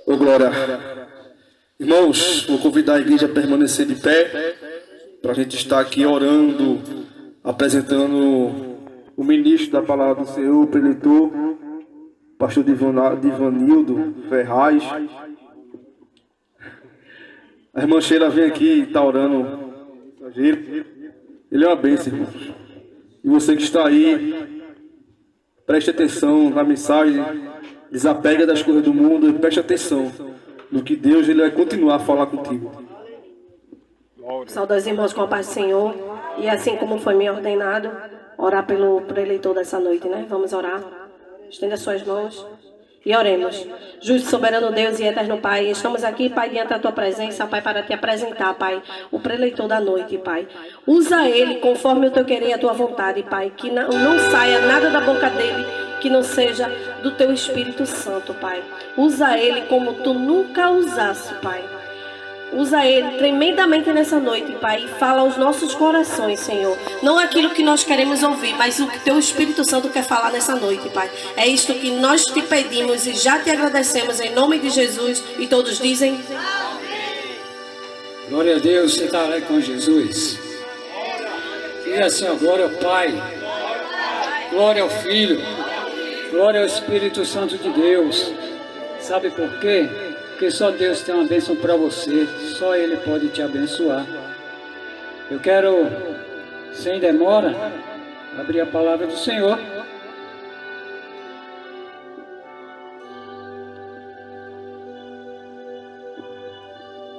Ô glória. Irmãos, vou convidar a igreja a permanecer de pé para a gente estar aqui orando, apresentando o ministro da palavra do Senhor, o preletor, pastor Divanildo Ferraz. A irmã Sheila vem aqui e está orando. Ele é uma bênção, irmãos. E você que está aí, preste atenção na mensagem, desapega das coisas do mundo e preste atenção no que Deus ele vai continuar a falar contigo. Saúde aos irmãos com a paz do Senhor. E assim como foi me ordenado, orar pelo eleitor dessa noite, né? Vamos orar. Estenda suas mãos e oremos. Justo, soberano Deus e eterno Pai, estamos aqui, Pai, diante da Tua presença, Pai, para Te apresentar, Pai, o preleitor da noite, Pai. Usa ele conforme o Teu querer e a Tua vontade, Pai. Que não saia nada da boca dele que não seja do Teu Espírito Santo, Pai. Usa ele como Tu nunca usaste, Pai. Usa ele tremendamente nessa noite, Pai, e fala aos nossos corações, Senhor. Não aquilo que nós queremos ouvir, mas o que Teu Espírito Santo quer falar nessa noite, Pai. É isto que nós te pedimos e já te agradecemos em nome de Jesus. E todos dizem... Glória a Deus, você está aí com Jesus. E assim, glória ao Pai, glória ao Filho, glória ao Espírito Santo de Deus. Sabe por quê? Porque só Deus tem uma bênção para você, só Ele pode te abençoar. Eu quero, sem demora, abrir a palavra do Senhor.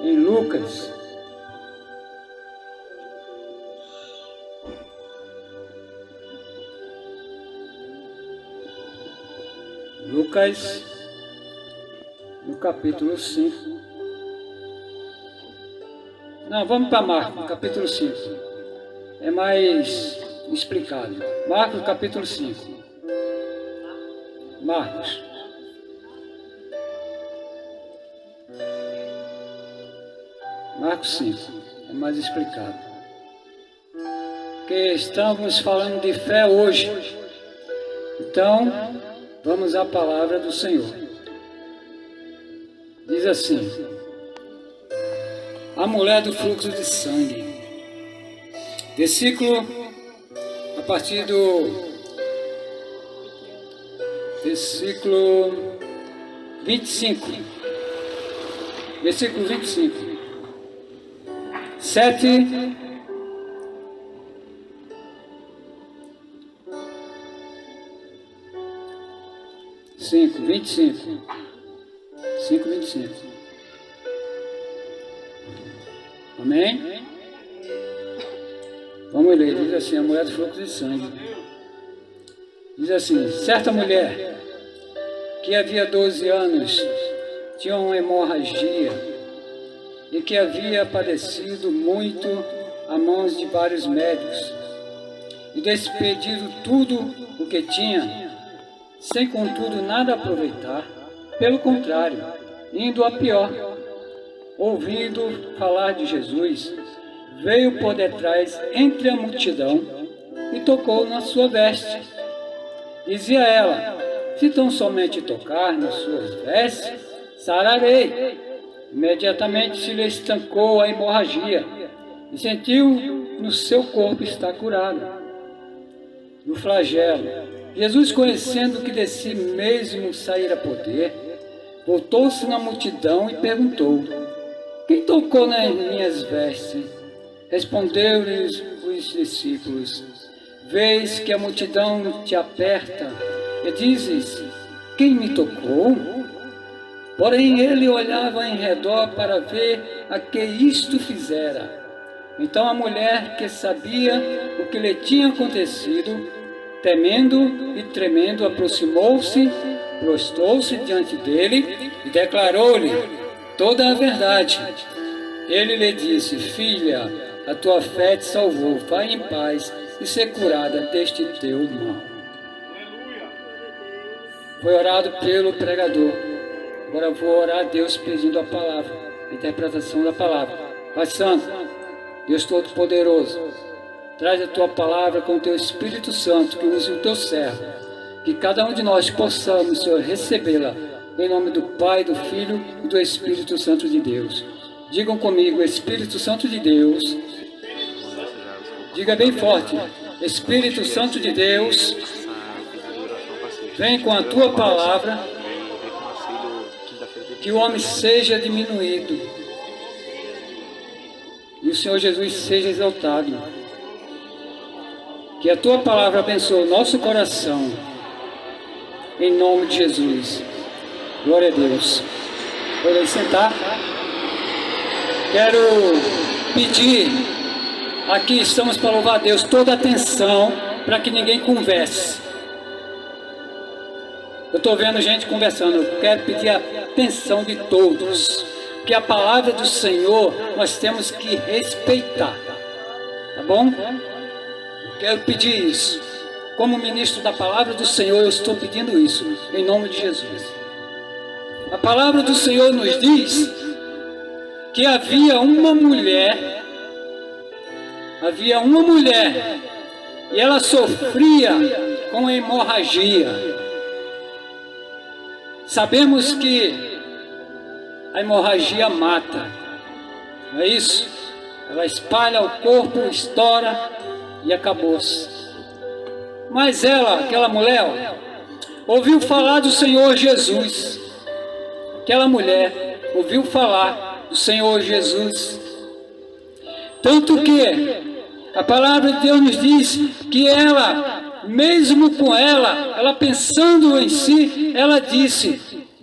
Em Lucas. Lucas, no capítulo 5. Não, vamos para Marcos, capítulo 5. É mais explicado. Marcos, capítulo 5. Marcos. Marcos 5. É mais explicado. Porque estamos falando de fé hoje. Então, vamos à palavra do Senhor. Diz assim: a mulher do fluxo de sangue. Versículo, a partir do versículo 25. Versículo 25. 7. Cinco, 25. 5, 25. Amém? Vamos ler. Diz assim: a mulher do fluxo de sangue. Diz assim: certa mulher que havia 12 anos tinha uma hemorragia e que havia padecido muito a mãos de vários médicos e despedido tudo o que tinha, sem contudo nada aproveitar. Pelo contrário, indo a pior, ouvindo falar de Jesus, veio por detrás entre a multidão e tocou na sua veste. Dizia ela: se tão somente tocar nas suas vestes, sararei. Imediatamente se lhe estancou a hemorragia e sentiu no seu corpo estar curado do flagelo. Jesus, conhecendo que de si mesmo saíra poder, voltou-se na multidão e perguntou: quem tocou nas minhas vestes? Respondeu-lhes os discípulos: vês que a multidão te aperta e dizes: quem me tocou? Porém ele olhava em redor para ver a que isto fizera. Então a mulher, que sabia o que lhe tinha acontecido, temendo e tremendo, aproximou-se, prostrou-se diante dele e declarou-lhe toda a verdade. Ele lhe disse: filha, a tua fé te salvou, vai em paz e ser curada deste teu mal. Foi orado pelo pregador. Agora eu vou orar a Deus pedindo a palavra, a interpretação da palavra. Pai Santo, Deus Todo-Poderoso, traz a tua palavra com o teu Espírito Santo, que use o teu servo, que cada um de nós possamos, Senhor, recebê-la Em nome do Pai, do Filho e do Espírito Santo de Deus. Digam comigo, Espírito Santo de Deus. Diga bem forte, Espírito Santo de Deus, vem com a tua palavra, que o homem seja diminuído e o Senhor Jesus seja exaltado. Que a tua palavra abençoe o nosso coração, em nome de Jesus. Glória a Deus. Podem sentar. Quero pedir, aqui estamos para louvar a Deus, toda a atenção para que ninguém converse. Eu estou vendo gente conversando, eu quero pedir a atenção de todos, que a palavra do Senhor nós temos que respeitar, tá bom? Quero pedir isso, como ministro da palavra do Senhor, eu estou pedindo isso, em nome de Jesus. A palavra do Senhor nos diz que havia uma mulher, e ela sofria com hemorragia. Sabemos que a hemorragia mata, não é isso? Ela espalha o corpo, estoura e acabou-se. Mas ela, aquela mulher, ouviu falar do Senhor Jesus. Aquela mulher ouviu falar do Senhor Jesus. Tanto que a palavra de Deus nos diz que ela, mesmo com ela pensando em si, ela disse: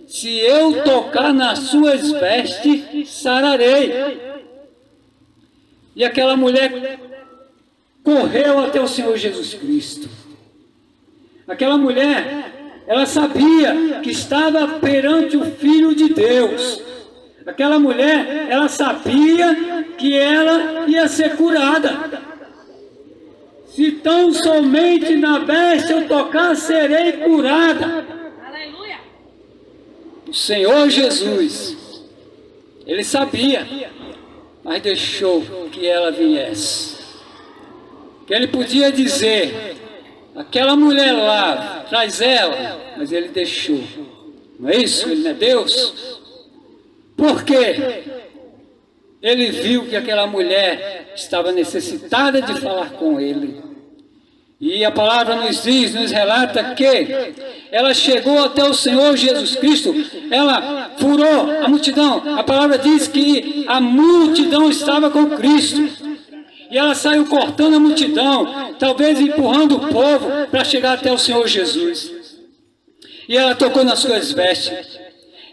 se eu tocar nas suas vestes, sararei. E aquela mulher correu até o Senhor Jesus Cristo. Aquela mulher, ela sabia que estava perante o Filho de Deus. Aquela mulher, ela sabia que ela ia ser curada. Se tão somente na veste eu tocar, serei curada. Aleluia! O Senhor Jesus, ele sabia, mas deixou que ela viesse. Que ele podia dizer: aquela mulher lá, traz ela, mas ele deixou. Não é isso? Ele não é Deus? Por quê? Ele viu que aquela mulher estava necessitada de falar com ele. E a palavra nos diz, nos relata que ela chegou até o Senhor Jesus Cristo, ela furou a multidão. A palavra diz que a multidão estava com Cristo. E ela saiu cortando a multidão, talvez empurrando o povo para chegar até o Senhor Jesus. E ela tocou nas suas vestes.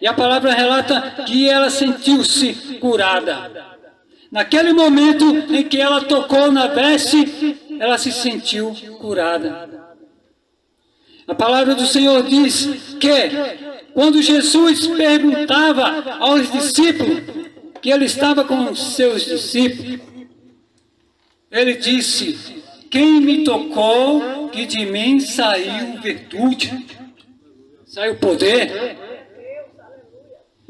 E a palavra relata que ela sentiu-se curada. Naquele momento em que ela tocou na veste, ela se sentiu curada. A palavra do Senhor diz que quando Jesus perguntava aos discípulos, que ele estava com os seus discípulos, ele disse: quem me tocou, que de mim saiu virtude, saiu poder.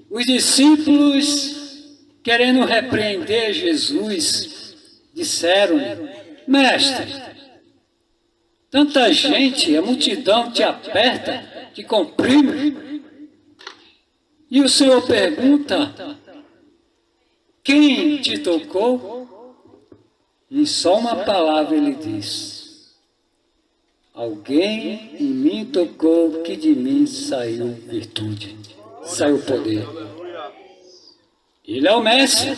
Os discípulos, querendo repreender Jesus, disseram-lhe: mestre, tanta gente, a multidão te aperta, te comprime. E o Senhor pergunta: quem te tocou? E só uma palavra ele diz: alguém em mim tocou, que de mim saiu virtude, saiu poder. Ele é o mestre.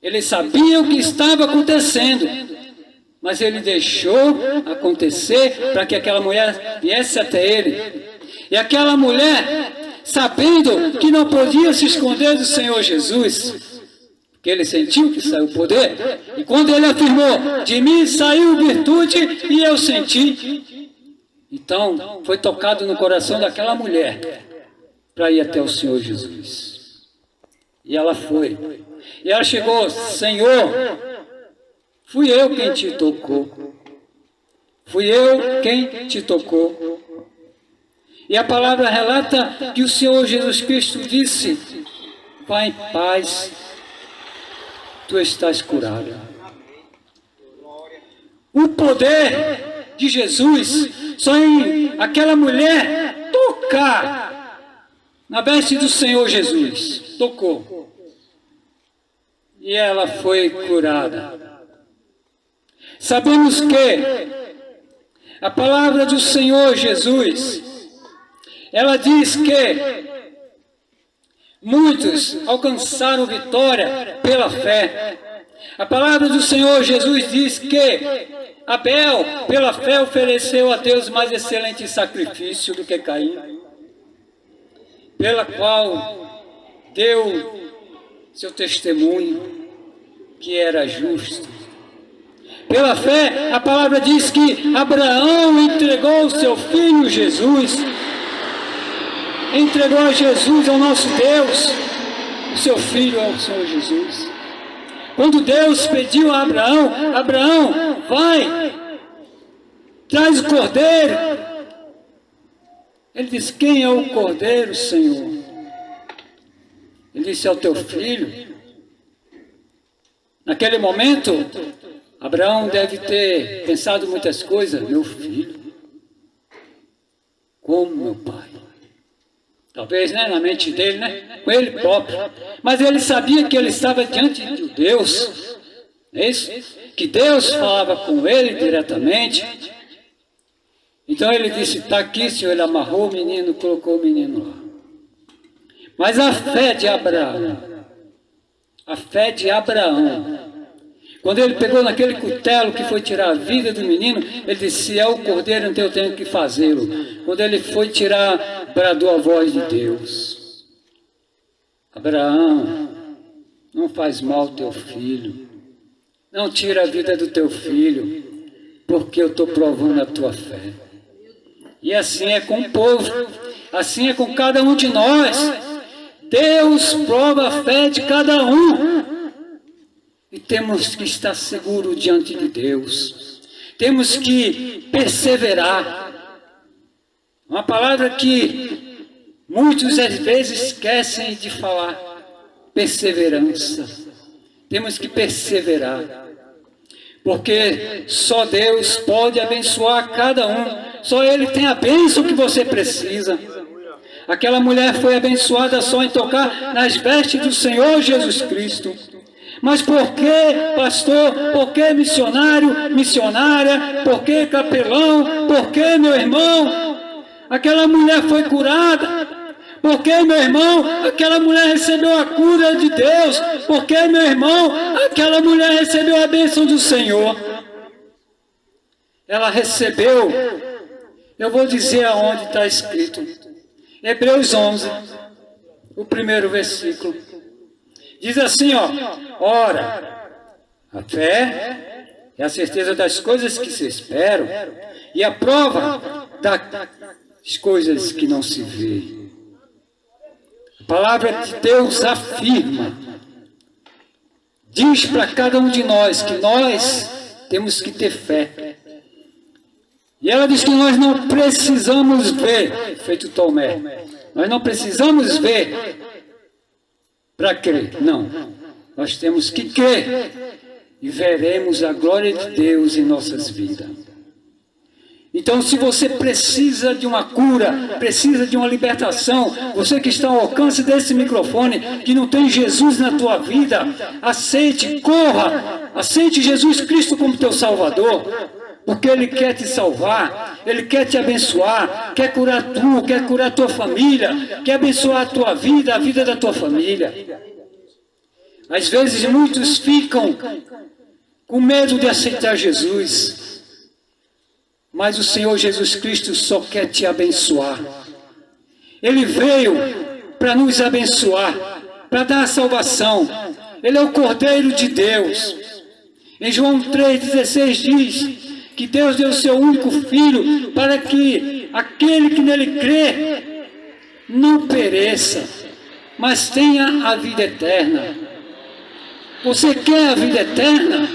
Ele sabia o que estava acontecendo, mas ele deixou acontecer para que aquela mulher viesse até ele. E aquela mulher, sabendo que não podia se esconder do Senhor Jesus, porque ele sentiu que saiu poder, e quando ele afirmou: de mim saiu virtude e eu senti, então foi tocado no coração daquela mulher para ir até o Senhor Jesus. E ela foi. E ela chegou: Senhor, fui eu quem te tocou. Fui eu quem te tocou. E a palavra relata que o Senhor Jesus Cristo disse: vá em paz, tu estás curada. O poder de Jesus, só em aquela mulher tocar na veste do Senhor Jesus, tocou, e ela foi curada. Sabemos que a palavra do Senhor Jesus, ela diz que muitos alcançaram vitória pela fé. A palavra do Senhor Jesus diz que Abel, pela fé, ofereceu a Deus mais excelente sacrifício do que Caim, pela qual deu seu testemunho que era justo. Pela fé, a palavra diz que Abraão entregou o seu filho Jesus, entregou a Jesus, ao nosso Deus, o seu filho ao Senhor Jesus. Quando Deus pediu a Abraão, Abraão, vai, traz o cordeiro. Ele disse, quem é o cordeiro, Senhor? Ele disse, é o teu filho. Naquele momento, Abraão deve ter pensado muitas coisas. Meu filho, como meu pai. Talvez, né, na mente dele, né, com ele próprio. Mas ele sabia que ele estava diante de Deus. É isso? Que Deus falava com ele diretamente. Então ele disse, está aqui, Senhor. Ele amarrou o menino, colocou o menino lá. Mas a fé de Abraão, quando ele pegou naquele cutelo que foi tirar a vida do menino, ele disse, se é o cordeiro, então eu tenho que fazê-lo. Quando ele foi tirar, bradou a voz de Deus. Abraão, não faz mal teu filho. Não tira a vida do teu filho, porque eu estou provando a tua fé. E assim é com o povo, assim é com cada um de nós. Deus prova a fé de cada um. E temos que estar seguros diante de Deus. Temos que perseverar. Uma palavra que muitos às vezes esquecem de falar. Perseverança. Temos que perseverar. Porque só Deus pode abençoar cada um. Só Ele tem a bênção que você precisa. Aquela mulher foi abençoada só em tocar nas vestes do Senhor Jesus Cristo. Mas por que, pastor? Por que missionário, missionária? Por que capelão? Por que, meu irmão? Aquela mulher foi curada. Por que, meu irmão? Aquela mulher recebeu a cura de Deus. Por que, meu irmão? Aquela mulher recebeu a bênção do Senhor. Ela recebeu. Eu vou dizer aonde está escrito. Hebreus 11, o primeiro versículo. Diz assim, ó, ora, a fé é a certeza das coisas que se esperam e a prova das coisas que não se vê. A palavra de Deus afirma, diz para cada um de nós que nós temos que ter fé. E ela diz que nós não precisamos ver, feito Tomé, nós não precisamos ver para crer, não. Nós temos que crer e veremos a glória de Deus em nossas vidas. Então, se você precisa de uma cura, precisa de uma libertação, você que está ao alcance desse microfone, que não tem Jesus na tua vida, aceite, corra, aceite Jesus Cristo como teu Salvador, porque Ele quer te salvar, Ele quer te abençoar, quer curar tu, quer curar tua família, quer abençoar a tua vida, a vida da tua família. Às vezes muitos ficam com medo de aceitar Jesus, mas o Senhor Jesus Cristo só quer te abençoar. Ele veio para nos abençoar, para dar a salvação. Ele é o Cordeiro de Deus. Em João 3,16 diz que Deus deu o seu único Filho para que aquele que nele crê não pereça, mas tenha a vida eterna. Você quer a vida eterna?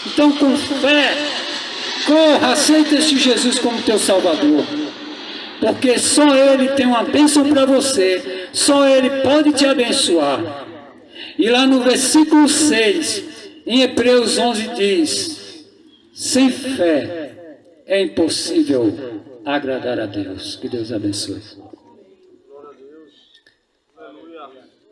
Então, com fé, corra, aceita este Jesus como teu Salvador, porque só Ele tem uma bênção para você, só Ele pode te abençoar. E lá no versículo 6, em Hebreus 11 diz, sem fé é impossível agradar a Deus. Que Deus abençoe. Aleluia.